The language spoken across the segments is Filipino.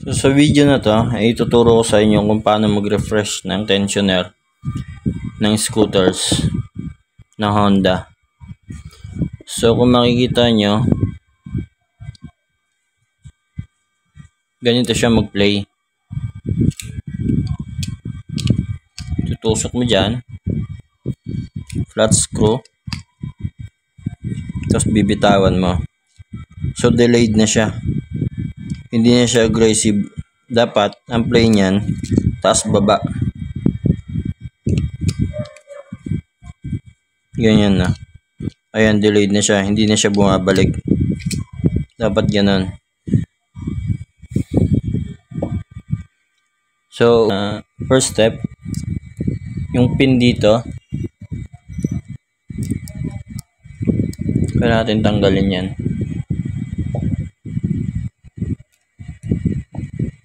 So sa video na to ay ituturo ko sa inyo kung paano mag-refresh ng tensioner ng scooters ng Honda. So kung makikita nyo, ganito siya mag-play. Tutusok mo dyan, flat screw, tapos bibitawan mo. So delayed na siya, hindi na siya aggressive. Dapat ang play niyan taas baba, ganyan na. Ayan, delayed na siya, hindi na siya bumabalik. Dapat ganun. So first step, yung pin dito kaya natin tanggalin yan.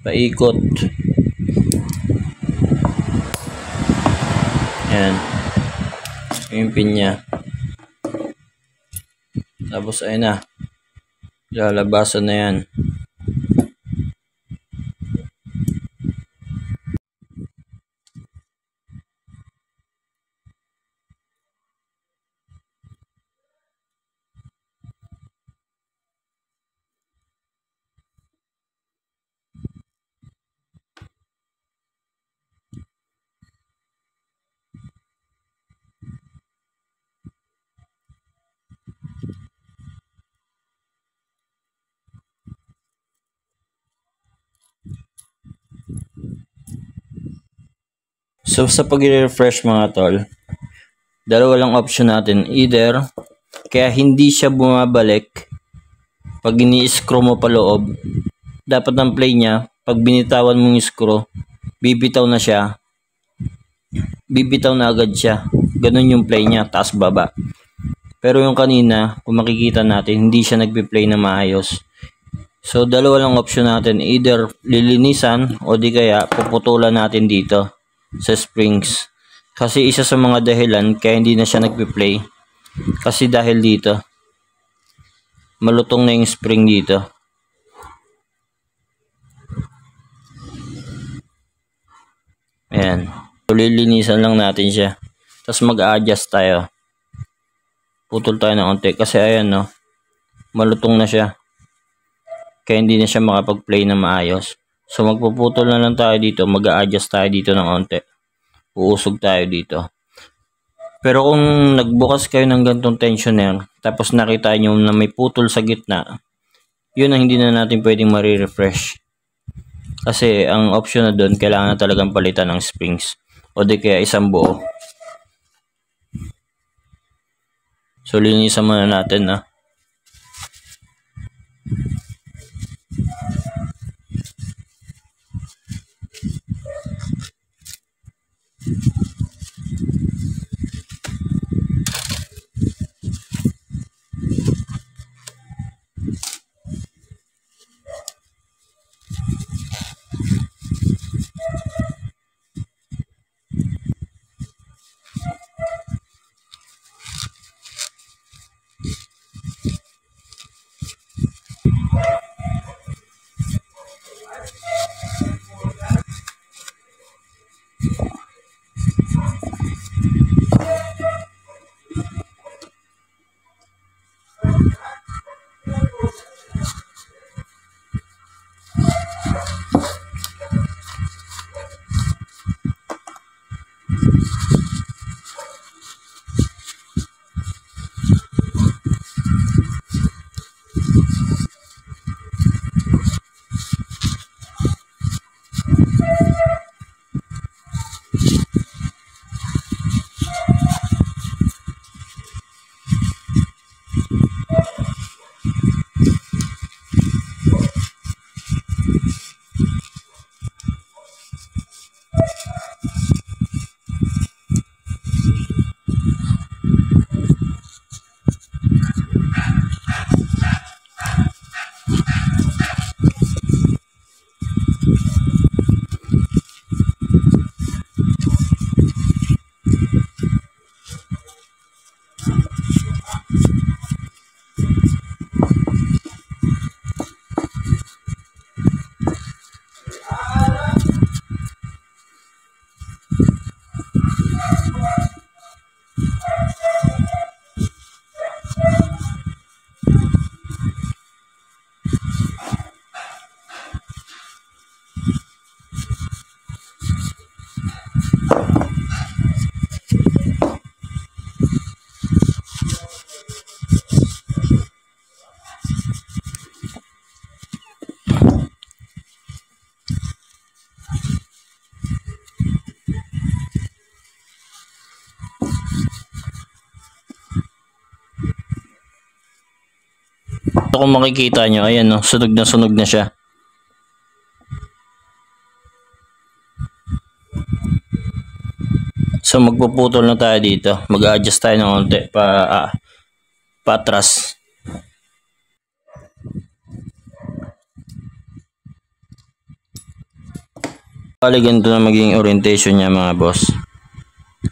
Paikot. Yan. Yung pin niya. Tapos ayun na. Lalabasan na yan. So sa pag-refresh mga tol, dalawa lang option natin. Either kaya hindi siya bumabalik pag ini-screw mo pa loob, dapat ang play niya pag binitawan mong screw, bibitaw na siya, bibitaw na agad siya. Ganun yung play niya, taas baba. Pero yung kanina, kung makikita natin, hindi siya nagpi-play na maayos. So dalawa lang option natin, either lilinisan o di kaya puputulan natin dito sa springs. Kasi isa sa mga dahilan kaya hindi na siya nagpi-play, kasi dahil dito malutong na yung spring dito. Ayan. So lilinisan lang natin siya, tapos mag-adjust tayo. Putol tayo ng onte kasi ayan no, malutong na siya, kaya hindi na siya makapag-play na maayos. So magpuputol na lang tayo dito, mag-a-adjust tayo dito ng onte. Uusog tayo dito. Pero kung nagbukas kayo ng gantong tensioner, tapos nakita nyo na may putol sa gitna, yun ang hindi na natin pwedeng ma-refresh. Kasi ang option na doon, kailangan na talagang palitan ng springs. O di kaya isang buo. So linisan muna natin na. Ito kung makikita nyo, ayan no, sunog na siya. So magpuputol na tayo dito. Mag-adjust tayo ng konti patras. Bali ganito na magiging orientation niya mga boss.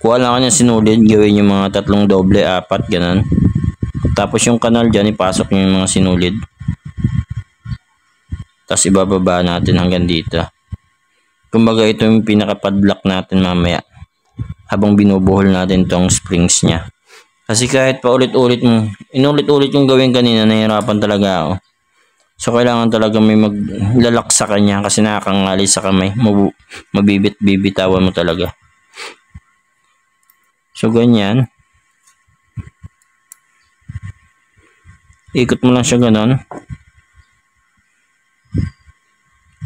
Kuha lang kanya sinulid, gawin yung mga 3 doble, 4, ganun. Tapos yung kanal dyan, ipasok nyo yung mga sinulid. Tapos ibababa natin hanggang dito. Kumbaga ito yung pinaka-padlock natin mamaya. Habang binubuhol natin tong springs niya. Kasi kahit pa inulit-ulit yung gawin kanina, nahihirapan talaga ako. So kailangan talaga may maglalak sa kanya kasi nakakangali sa kamay. Mabibit-bibitawan mo talaga. So ganyan. Ikot mo lang siya ganon.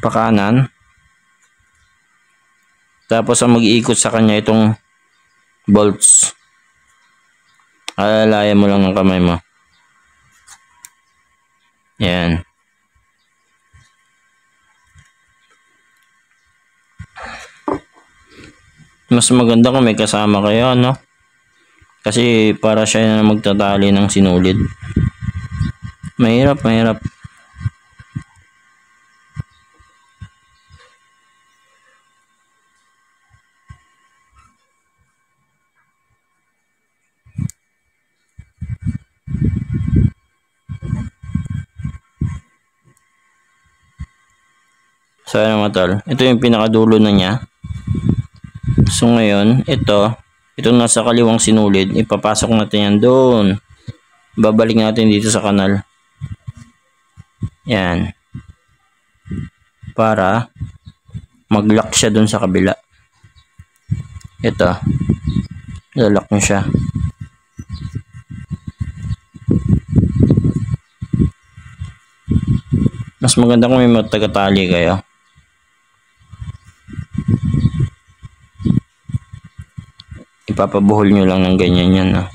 Pakanan. Tapos ang mag-iikot sa kanya itong bolts. Alalayan mo lang ng kamay mo. Yan. Mas maganda kung may kasama kayo, no? Kasi para siya na magtatali ng sinulid. Mahirap. So ano mga tol, ito yung pinakadulo na niya. So ngayon, itong nasa kaliwang sinulid, ipapasok natin yan doon. Babalik natin dito sa kanal. Yan. Para mag-lock siya doon sa kabila. Ito. Lalak nyo siya. Mas maganda kung may magtagatali kayo. Ipapabuhol nyo lang ng ganyan yan. No?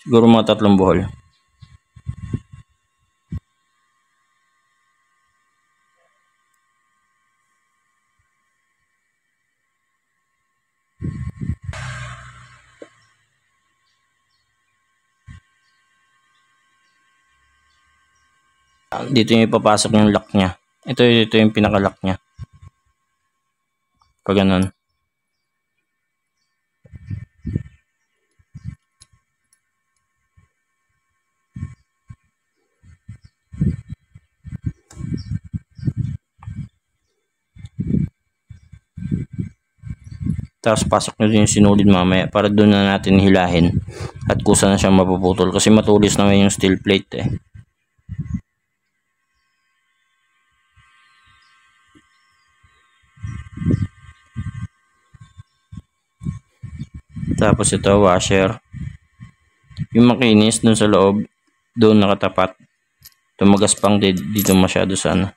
Siguro mga 3 buhol. Dito yung ipapasok yung lock niya. Ito yung pinaka-lock niya. Pag ganun. Tapos pasok nyo din yung sinulid mamaya para doon na natin hilahin at kusa na siyang mapuputol kasi matulis naman yung steel plate eh. Tapos ito washer. Yung makinis dun sa loob, doon nakatapat. Tumagaspang dito masyado sa ano.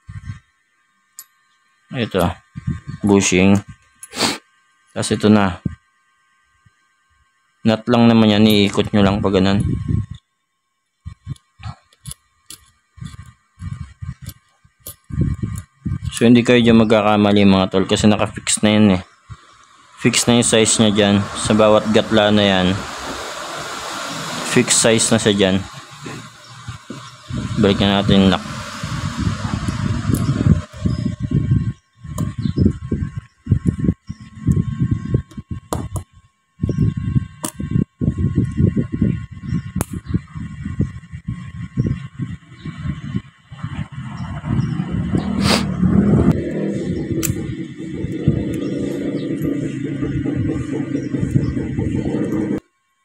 Ito, bushing. Tapos ito na. Nut lang naman yan, iikot nyo lang pag ganun. So hindi kayo dyan magkakamali mga tol kasi nakafix na yan eh. Fix na yung size niya dyan. Sa bawat gatla na yan. Fixed size na siya dyan. Balikan natin yung lock.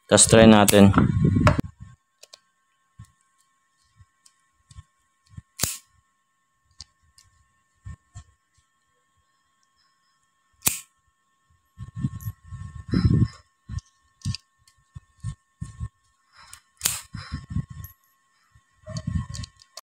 Tapos try natin.